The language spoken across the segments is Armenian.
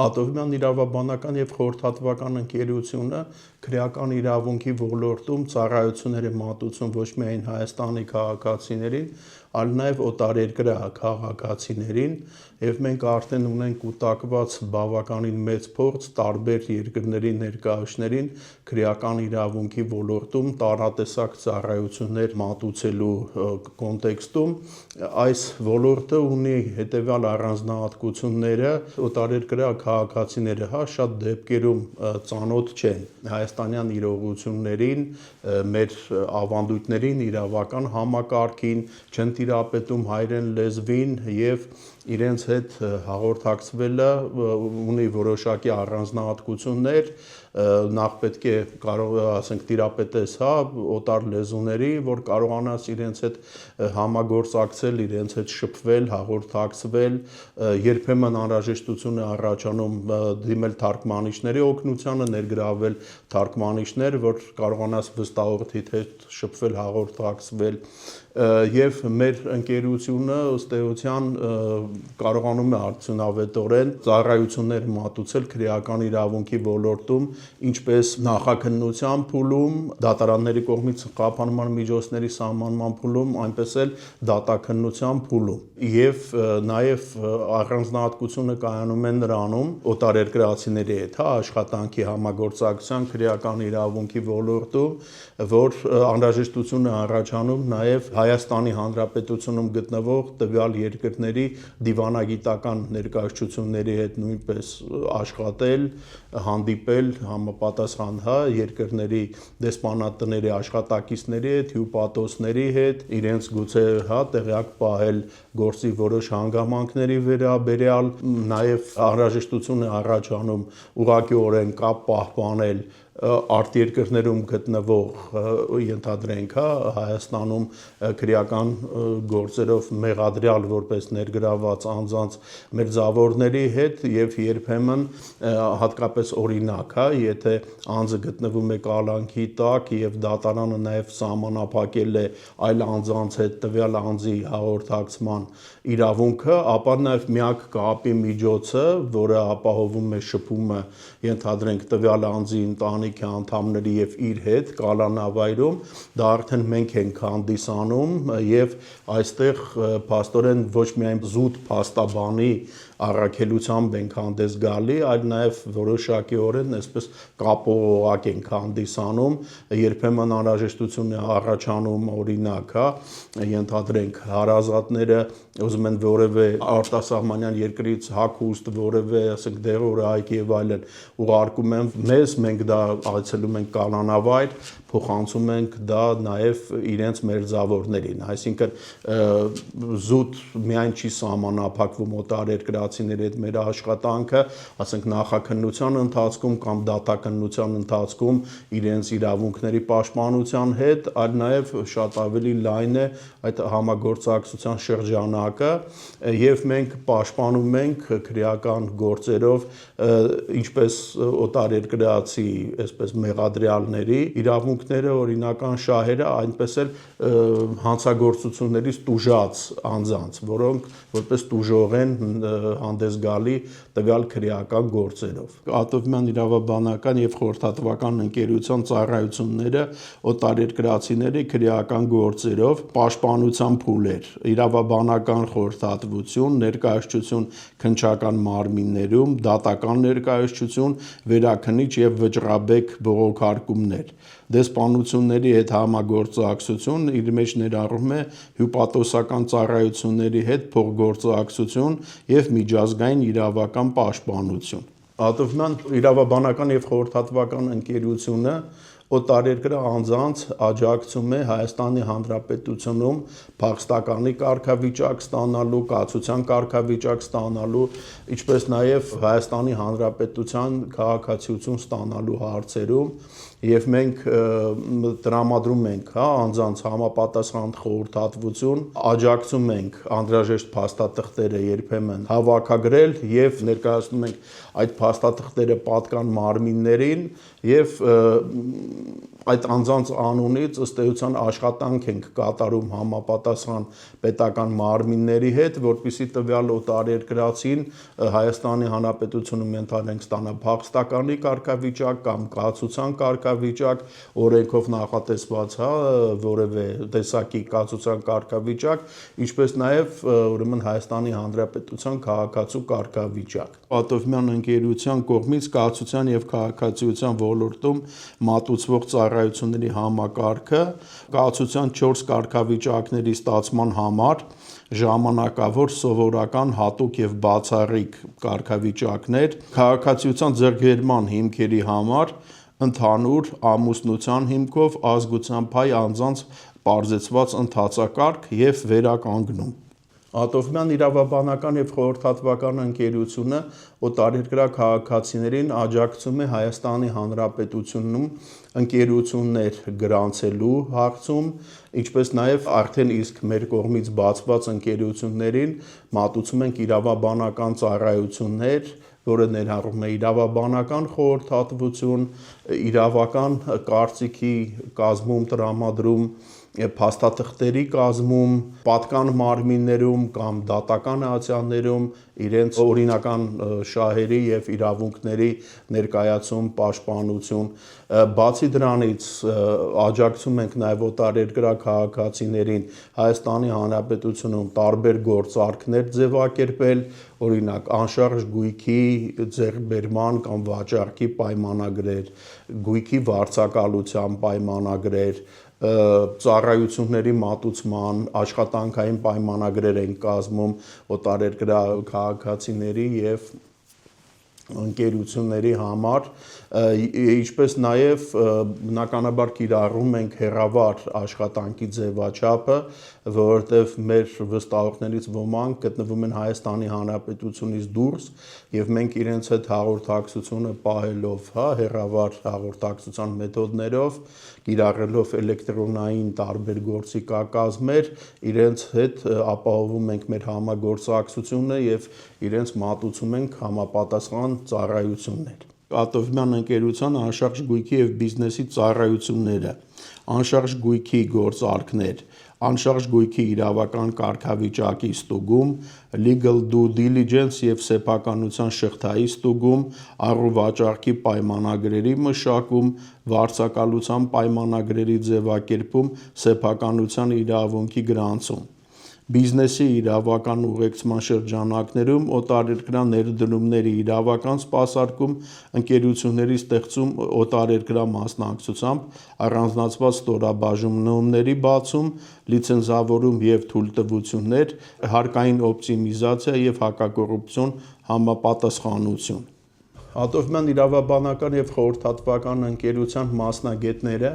Ատովյան իրավաբանական եւ խորհրդատվական ընկերությունը քրեական իրավունքի ոլորտում ծառայություններ է մատուցում ոչ միայն Հայաստանի քաղաքացիներին, այլ նաեւ օտարերկրյա քաղաքացիներին, եւ մենք արդեն ունենք կուտակված բավականին մեծ փորձ տարբեր երկրների ներկայացուցիչներին քրեական իրավունքի ոլորտում տարատեսակ ծառայություններ մատուցելու կոնտեքստում այս ոլորտը ունի հետեւյալ առանձնահատկությունները օտարերկրյա քաղաքացիները շատ դեպքերում ծանոթ չեն հայաստանյան իրողություններին, մեր ավանդույթներին, իրավական համակարգին, չեն տիրապետում հայերեն լեզվին եւ իրենց հետ հաղորդակցվելը ունի որոշակի առանձնահատկություններ, նախ պետք է ասենք տիրապետես օտար լեզուների, որ կարողանաս իրենց հետ համագործակցել, իրենց հետ շփվել, հաղորդակցվել, երբեմն անհրաժեշտություն է առաջանում դիմել թարգմանիչների օգնությանը, ներգրավել թարգմանիչներ, որ կարողանաս վստահորդիդ հետ շփվել, հաղորդակցվել եւ մեր ընկերությունը ըստ էության կարողանում է արդյունավետորեն ծառայություններ մատուցել քրեական իրավունքի ոլորտում, ինչպես նախաքննության փուլում, դատարանների կողմից խափանման միջոցների սահմանման փուլում, այնպես էլ դատաքննության փուլում եւ նաեւ առանձնահատկությունը կայանում է նրանում օտարերկրացիների հետ աշխատանքի համագործակցության քրեական իրավունքի ոլորտում, որ անհրաժեշտություն է առաջանում նաեւ Հայաստանի Հանրապետությունում գտնվող տվյալ երկրների դիվանագիտական ներկայացությունների հետ նույնպես աշխատել, հանդիպել համապատասխան երկրների դեսպանատների աշխատակիցների հետ, հյուպատոսների հետ, իրենց գուցե տեղյակ պահել գործի որոշ հանգամանքների վերաբերյալ, նաև անհրաժեշտություն է առաջանում ուղղակիորեն կապ պահպանել արտերկրներում գտնվող ենթադրենք Հայաստանում քրեական գործերով մեղադրյալ որպես ներգրաված անձանց մերձավորների հետ եւ երբեմն հատկապես օրինակ եթե անձը գտնվում է կալանքի տակ եւ դատարանը նաեւ սահմանափակել է այլ անձանց հետ տվյալ անձի հաղորդակցման իրավունքը, ապա նաեւ միակ կապի միջոցը, որը ապահովում է շփումը ենթադրենք տվյալ անձի ընտանիքի անդամների եւ իր հետ կալանավայրում, դա արդեն մենք ենք հանդիսանում եւ այստեղ փաստորեն ոչ միայն զուտ փաստաբանի առաքելությամբ ենք հանդես գալի, այլ նաև որոշակիորեն այսպես կապող ենք հանդիսանում, երբեմն անհրաժեշտություն է առաջանում օրինակ, ենթադրենք հարազատները ուզում են որևէ արտասահմանյան երկրից հագուստ, որևէ ասենք դեղորայք եւ այլն ուղարկում են մեզ, մենք դա այցելում ենք կալանավայր, փոխանցում ենք դա նաև իրենց մերձավորներին, այսինքն զուտ միայն չի սահմանափակվում օտարերկրացիների հետ մեր աշխատանքը, ասենք նախաքննության ընթացքում կամ դատաքննության ընթացքում իրենց իրավունքների պաշտպանության հետ, այլ նաև շատ ավելի լայն է այդ համագործակցության շրջանակը եւ մենք պաշտպանում ենք քրեական գործերով ինչպես օտարերկրացի, այսպես մեղադրյալների իրավունքները, օրինական շահերը, այնպես էլ հանցագործություններից տուժած անձանց, որոնք որպես տուժող են հանդես գալի տվյալ քրեական գործերով։ Ատովյան իրավաբանական եւ խորհրդատվական ընկերության ծառայությունները օտարերկրացիների քրեական գործերով պաշտպանության փուլեր, իրավաբանական խորհրդատվություն, ներկայացություն քննչական մարմիններում, դատական ներկայացություն, վերաքննիչ եւ վճռաբեկ բողոքարկումներ, դեսպանությունների հետ համագործակցություն, իր մեջ ներառում է հյուպատոսական ծառայությունների հետ փոխգործակցություն եւ միջազգային իրավական պաշտպանություն։ Ատովյան իրավաբանական եւ խորհրդատվական ընկերությունը օտարերկրյա անձանց աջակցում է Հայաստանի Հանրապետությունում փախստականի կարգավիճակ ստանալու, կացության կարգավիճակ ստանալու, ինչպես նաև Հայաստանի Հանրապետության քաղաքացիություն ստանալու հարցերում եւ մենք տրամադրում ենք, անձանց համապատասխան խորհրդատվություն, աջակցում ենք անհրաժեշտ փաստաթղթերը երբեմն հավաքագրել եւ ներկայացնում ենք այդ փաստաթղթերը պատկան մարմիններին եւ այդ անձանց անունից ըստ էության աշխատանք ենք կատարում համապատասխան պետական մարմինների հետ, որպեսզի տվյալ օտարերկրացին Հայաստանի Հանրապետությունում ենթադրենք ստանա փախստականի կարգավիճակ կամ կացության կարգավիճակ, օրենքով նախատեսված, որևէ տեսակի կացության կարգավիճակ, ինչպես նաև ուրեմն Հայաստանի Հանրապետության քաղաքացու կարգավիճակ։ Պատովմյան ընկերության կողմից կացության եւ քաղաքացիության ոլորտում մատուցվող ծառայությունների համակարգը կացության 4 կարգավիճակների ստացման համար ժամանակավոր, սովորական, հատուկ եւ բացառիկ կարգավիճակներ, քաղաքացիության ձեռքբերման հիմքերի համար ընդհանուր ամուսնության հիմքով ազգության փայ անձանց պարզեցված ընթացակարգ եւ վերականգնում։ Ատովմյան իրավաբանական եւ խորհրդատվական ընկերությունը օտարերկրյա քաղաքացիներին աջակցում է Հայաստանի Հանրապետությունում ընկերություններ գրանցելու հարցում, ինչպես նաև արդեն իսկ մեր կողմից բացված ընկերություններին մատուցում ենք իրավաբանական ծառայություններ, որը ներառում է իրավաբանական խորհրդատվություն, իրավական կարծիքի կազմում տրամադրում, փաստաթղթերի կազմում, պատկան մարմիններում կամ դատական ացիաներում իրենց օրինական շահերի եւ իրավունքների ներկայացում, պաշտպանություն։ Բացի դրանից աջակցում ենք նաև օտարերկրյա քաղաքացիներին Հայաստանի Հանրապետությունում տարբեր գործարքներ ձևակերպել, օրինակ անշարժ գույքի ձեռքբերման կամ վաճառքի պայմանագրեր, գույքի վարձակալության պայմանագրեր, ծառայությունների մատուցման, աշխատանքային պայմանագրեր են կազմում օտարերկրյա քաղաքացիների եւ ընկերությունների համար, ինչպես նաև բնականաբար կիրառում ենք հեռավար աշխատանքի ձևաչափը, որովհետև մեր վստահողներից ոմանք գտնվում են Հայաստանի Հանրապետությունից դուրս եւ մենք իրենց հետ հաղորդակցությունը պահելով, հեռավար հաղորդակցության մեթոդներով, կիրառելով էլեկտրոնային տարբեր գործիքակազմեր, իրենց հետ ապահովում ենք մեր համագործակցությունը եւ իրենց մատուցում ենք համապատասխան ծառայություններ։ Ատովմյան ընկերության անշարժ գույքի եւ բիզնեսի ծառայությունները, անշարժ գույքի գործարքներ, անշարժ գույքի իրավական կարգավիճակի ստուգում, legal due diligence եւ սեփականության շղթայի ստուգում, առուվաճառքի պայմանագրերի մշակում, վարձակալության պայմանագրերի ձևակերպում, սեփականության իրավունքի գրանցում։ Բիզնեսի իրավական ուղեկցման շրջանակներում օտարերկրյա ներդրումների իրավական սպասարկում, ընկերությունների ստեղծում օտարերկրյա մասնակցությամբ, առանձնացված ստորաբաժանումների բացում, լիցենզավորում եւ թույլտվություններ, հարկային օպտիմիզացիա եւ հակակոռուպցիոն համապատասխանություն։ Ատովմյան իրավաբանական եւ խորհրդատվական ընկերության մասնագետները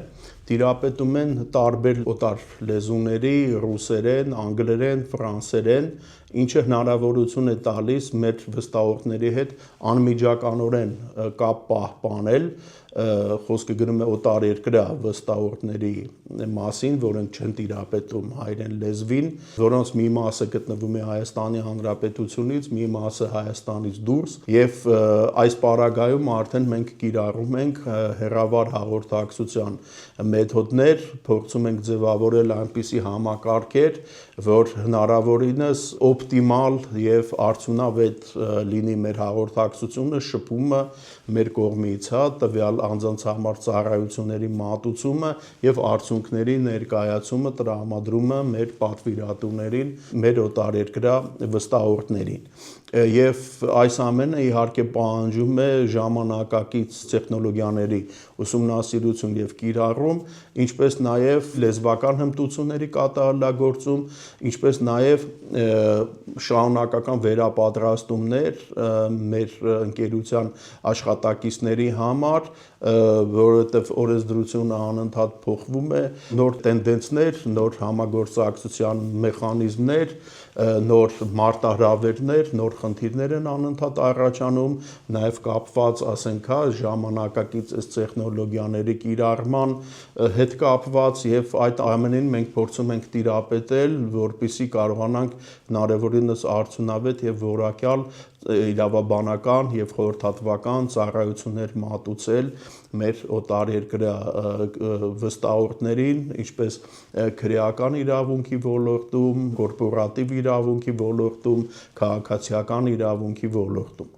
տիրապետում են տարբեր օտար լեզուների՝ ռուսերեն, անգլերեն, ֆրանսերեն, ինչը հնարավորություն է տալիս մեր վստահողների հետ անմիջականորեն կապ պահպանել, խոսքը գնում է օտարերկրյա վստահողների մասին, որոնք չեն տիրապետում հայերեն լեզվին, որոնց մի մասը գտնվում է Հայաստանի Հանրապետությունից, մի մասը Հայաստանից դուրս, եւ այս պարագայում արդեն մենք կիրառում ենք հեռավար հաղորդակցության մեթոդներ, փորձում ենք ձևավորել այնպիսի համակարգեր, որ հնարավորինս օպտիմալ եւ արդյունավետ լինի մեր հաղորդակցությունը, շփումը մեր կողմից, տվյալ անձանց համար ծառայությունների մատուցումը եւ արդյունքների ներկայացումը, տրամադրումը մեր պատվիրատուներին, մեր օտարերկրյա վստահողներին։ Եվ այս ամենը իհարկե պահանջում է ժամանակակից տեխնոլոգիաների ուսումնասիրություն եւ կիրառում, ինչպես նաեւ լեզվական հմտությունների կատարելագործում, ինչպես նաեւ շարունակական վերապատրաստումներ մեր ընկերության աշխատակիցների համար, որովհետև օրենսդրությունը անընդհատ փոխվում է, նոր տենդենսներ, նոր համագործակցության մեխանիզմներ, նոր մարտահրավերներ, նոր խնդիրներ են անընդհատ առաջանում, նաև կապված, ասենք, ժամանակակից տեխնոլոգիաների կիրառման հետ կապված եւ այդ ամենին մենք փորձում ենք տիրապետել, որպեսզի կարողանանք հնարավորինս արդյունավետ եւ որակյալ իրավաբանական եւ խորհրդատվական ծառայություններ մատուցել մեր օտարերկրյա վստահորդներին, ինչպես քրեական իրավունքի ոլորտում, կորպորատիվ իրավունքի ոլորտում, քաղաքացիական իրավունքի ոլորտում։